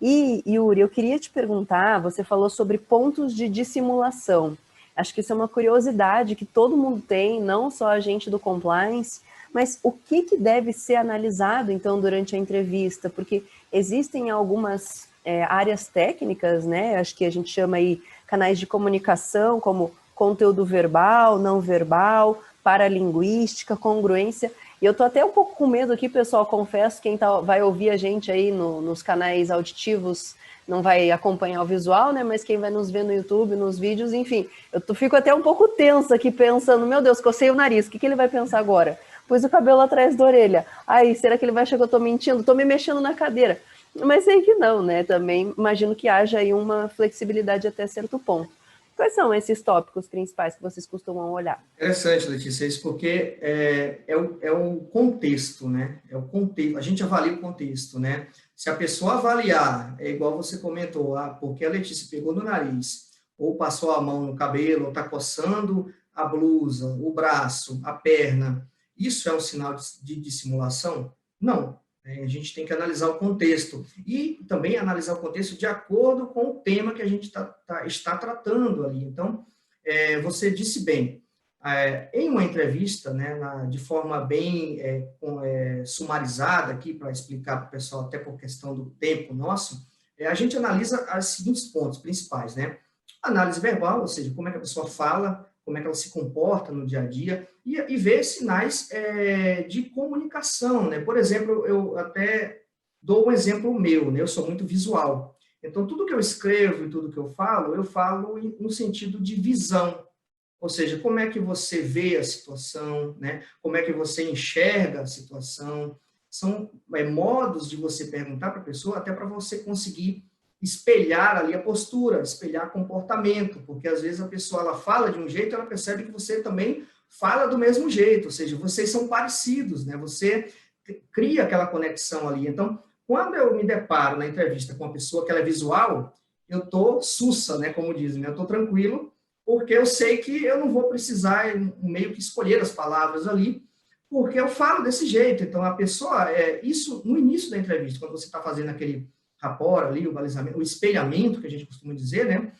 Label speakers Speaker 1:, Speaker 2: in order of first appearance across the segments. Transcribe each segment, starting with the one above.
Speaker 1: E, Yuri, eu queria te perguntar, você falou sobre pontos de dissimulação. Acho que isso é uma curiosidade que todo mundo tem, não só a gente do compliance, mas o que deve ser analisado, então, durante a entrevista? Porque existem algumas áreas técnicas, né? Acho que a gente chama aí canais de comunicação, como conteúdo verbal, não verbal, paralinguística, congruência. E eu tô até um pouco com medo aqui, pessoal, confesso, quem vai ouvir a gente aí nos canais auditivos não vai acompanhar o visual, né? Mas quem vai nos ver no YouTube, nos vídeos, enfim, fico até um pouco tensa aqui pensando, meu Deus, cocei o nariz, o que ele vai pensar agora? Pus o cabelo atrás da orelha. Ai, será que ele vai achar que eu tô mentindo? Tô me mexendo na cadeira. Mas sei que não, né? Também imagino que haja aí uma flexibilidade até certo ponto. Quais são esses tópicos principais que vocês costumam olhar?
Speaker 2: Interessante, Letícia, isso porque é o contexto, né? É o contexto, a gente avalia o contexto, né? Se a pessoa avaliar, é igual você comentou, porque a Letícia pegou no nariz, ou passou a mão no cabelo, ou está coçando a blusa, o braço, a perna, isso é um sinal de dissimulação? Não. A gente tem que analisar o contexto e também analisar o contexto de acordo com o tema que a gente está tratando ali. Então, você disse bem, em uma entrevista, né, de forma bem sumarizada aqui, para explicar para o pessoal, até por questão do tempo nosso, a gente analisa os seguintes pontos principais, né? Análise verbal, ou seja, como é que a pessoa fala, como é que ela se comporta no dia a dia, e ver sinais de comunicação, né? Por exemplo, eu até dou um exemplo meu, né? Eu sou muito visual. Então, tudo que eu escrevo e tudo que eu falo no sentido de visão. Ou seja, como é que você vê a situação, né? Como é que você enxerga a situação. São modos de você perguntar para a pessoa, até para você conseguir espelhar ali a postura, espelhar comportamento, porque às vezes a pessoa ela fala de um jeito, ela percebe que você também fala do mesmo jeito, ou seja, vocês são parecidos, né? Você cria aquela conexão ali. Então, quando eu me deparo na entrevista com uma pessoa que ela é visual, eu tô sussa, né, como dizem, né? Eu tô tranquilo, porque eu sei que eu não vou precisar meio que escolher as palavras ali, porque eu falo desse jeito. Então, a pessoa, isso no início da entrevista, quando você está fazendo aquele rapport ali, o balizamento, o espelhamento, que a gente costuma dizer, né?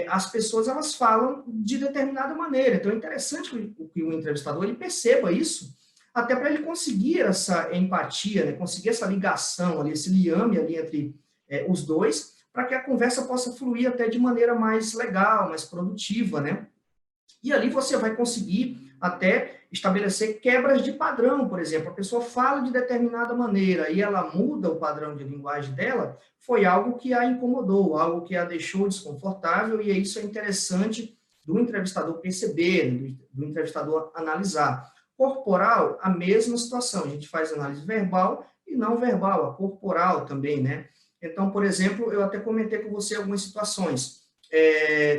Speaker 2: As pessoas, elas falam de determinada maneira. Então, é interessante que o entrevistador, ele perceba isso, até para ele conseguir essa empatia, né? Conseguir essa ligação ali, esse liame ali entre os dois, para que a conversa possa fluir até de maneira mais legal, mais produtiva, né? E ali você vai conseguir até estabelecer quebras de padrão, por exemplo, a pessoa fala de determinada maneira e ela muda o padrão de linguagem dela, foi algo que a incomodou, algo que a deixou desconfortável, e isso é interessante do entrevistador perceber, do entrevistador analisar. Corporal, a mesma situação, a gente faz análise verbal e não verbal, a corporal também, né? Então, por exemplo, eu até comentei com você algumas situações.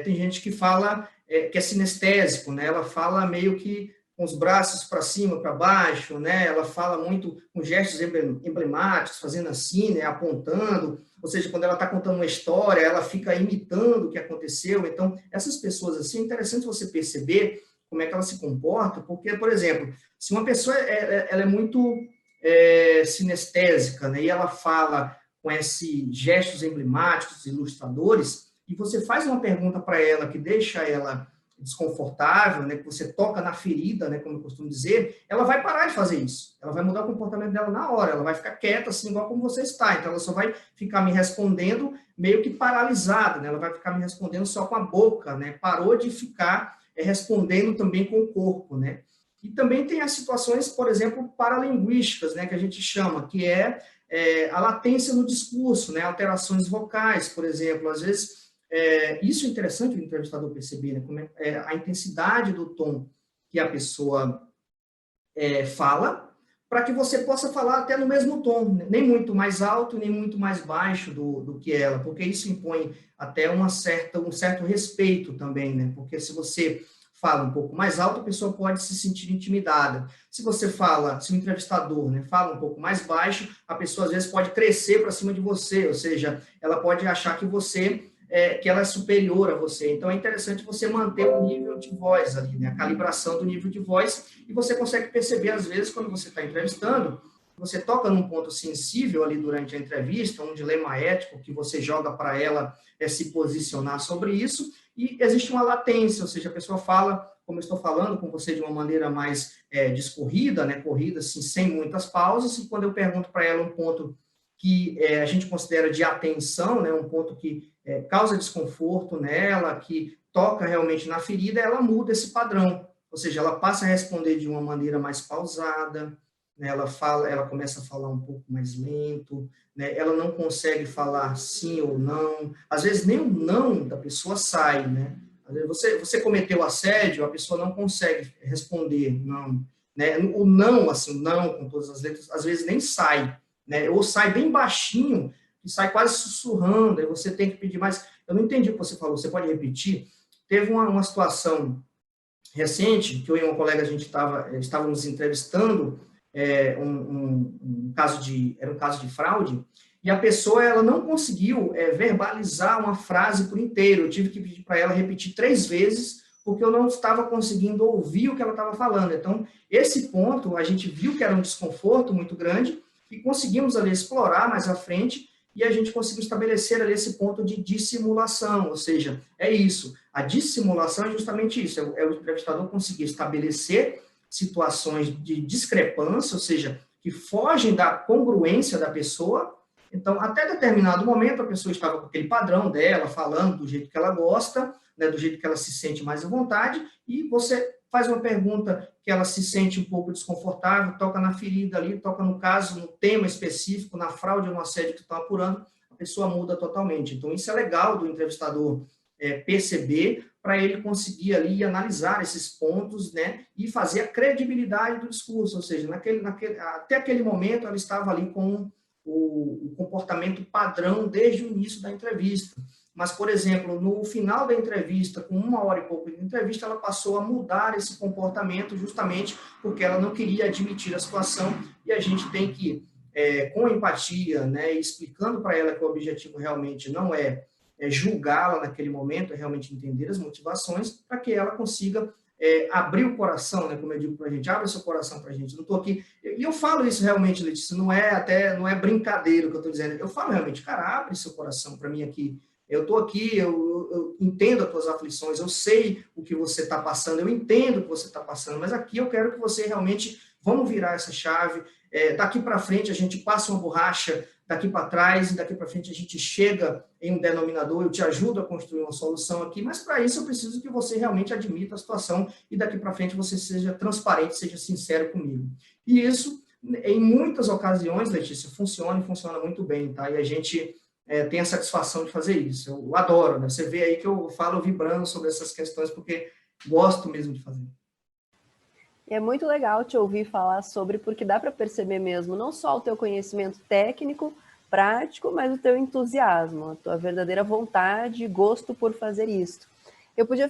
Speaker 2: Tem gente que fala que é sinestésico, né? Ela fala meio que com os braços para cima, para baixo, né? Ela fala muito com gestos emblemáticos, fazendo assim, né? Apontando. Ou seja, quando ela está contando uma história, ela fica imitando o que aconteceu. Então, essas pessoas assim, é interessante você perceber como é que ela se comporta, porque, por exemplo, se uma pessoa ela é muito sinestésica, né? E ela fala com esses gestos emblemáticos, ilustradores, e você faz uma pergunta para ela que deixa ela desconfortável, né, que você toca na ferida, né, como eu costumo dizer, ela vai parar de fazer isso. Ela vai mudar o comportamento dela na hora, ela vai ficar quieta, assim, igual como você está. Então, ela só vai ficar me respondendo meio que paralisada, né? Ela vai ficar me respondendo só com a boca, né? Parou de ficar respondendo também com o corpo, né? E também tem as situações, por exemplo, paralinguísticas, né, que a gente chama, que a latência no discurso, né, alterações vocais, por exemplo. Às vezes, isso é interessante o entrevistador perceber, né, como a intensidade do tom que a pessoa fala, para que você possa falar até no mesmo tom, né, nem muito mais alto, nem muito mais baixo do que ela, porque isso impõe até um certo respeito também, né, porque se você fala um pouco mais alto, a pessoa pode se sentir intimidada. Se o entrevistador, né, fala um pouco mais baixo, a pessoa às vezes pode crescer para cima de você, ou seja, ela pode achar que ela é superior a você. Então é interessante você manter o nível de voz ali, né, a calibração do nível de voz, e você consegue perceber às vezes quando você está entrevistando, você toca num ponto sensível ali durante a entrevista, um dilema ético que você joga para ela se posicionar sobre isso, e existe uma latência, ou seja, a pessoa fala, como eu estou falando com você, de uma maneira mais discorrida, né, corrida, assim, sem muitas pausas, e quando eu pergunto para ela um ponto que a gente considera de atenção, né, um ponto que causa desconforto nela, que toca realmente na ferida, ela muda esse padrão, ou seja, ela passa a responder de uma maneira mais pausada, né, ela começa a falar um pouco mais lento, né, ela não consegue falar sim ou não, às vezes nem o não da pessoa sai, né, às vezes você cometeu assédio, a pessoa não consegue responder não, né, o não, assim, o não com todas as letras, às vezes nem sai, né, ou sai bem baixinho, e sai quase sussurrando, aí você tem que pedir mais, eu não entendi o que você falou, você pode repetir? Teve uma situação recente, que eu e uma colega, a gente estávamos entrevistando, era um caso de fraude, e a pessoa ela não conseguiu verbalizar uma frase por inteiro. Eu tive que pedir para ela repetir 3 vezes, porque eu não estava conseguindo ouvir o que ela estava falando. Então, esse ponto, a gente viu que era um desconforto muito grande, e conseguimos ali explorar mais à frente, e a gente conseguiu estabelecer ali esse ponto de dissimulação, ou seja, é isso. A dissimulação é justamente isso, é o entrevistador conseguir estabelecer situações de discrepância, ou seja, que fogem da congruência da pessoa. Então, até determinado momento, a pessoa estava com aquele padrão dela, falando do jeito que ela gosta, né, do jeito que ela se sente mais à vontade, e você faz uma pergunta que ela se sente um pouco desconfortável, toca na ferida ali, toca no caso, no tema específico, na fraude ou no assédio que estão apurando, a pessoa muda totalmente. Então, isso é legal do entrevistador perceber, para ele conseguir ali analisar esses pontos, né, e fazer a credibilidade do discurso, ou seja, até aquele momento ela estava ali com o comportamento padrão desde o início da entrevista. Mas, por exemplo, no final da entrevista, com 1 hora e pouco de entrevista, ela passou a mudar esse comportamento justamente porque ela não queria admitir a situação, e a gente tem que, com empatia, né, explicando para ela que o objetivo realmente não é julgá-la naquele momento, é realmente entender as motivações, para que ela consiga abrir o coração, né, como eu digo para a gente, abre seu coração para a gente, não estou aqui, e eu falo isso realmente, Letícia, não é brincadeira o que eu estou dizendo, eu falo realmente, cara, abre seu coração para mim aqui, eu estou aqui, eu entendo as tuas aflições, eu sei o que você está passando, eu entendo o que você está passando, mas aqui eu quero que você realmente, vamos virar essa chave, daqui para frente a gente passa uma borracha, daqui para trás, e daqui para frente a gente chega em um denominador, eu te ajudo a construir uma solução aqui, mas para isso eu preciso que você realmente admita a situação, e daqui para frente você seja transparente, seja sincero comigo. E isso, em muitas ocasiões, Letícia, funciona e funciona muito bem, tá? E a gente tem a satisfação de fazer isso. Eu adoro, né? Você vê aí que eu falo vibrando sobre essas questões, porque gosto mesmo de fazer.
Speaker 1: E é muito legal te ouvir falar sobre, porque dá para perceber mesmo, não só o teu conhecimento técnico, prático, mas o teu entusiasmo, a tua verdadeira vontade e gosto por fazer isso. Eu podia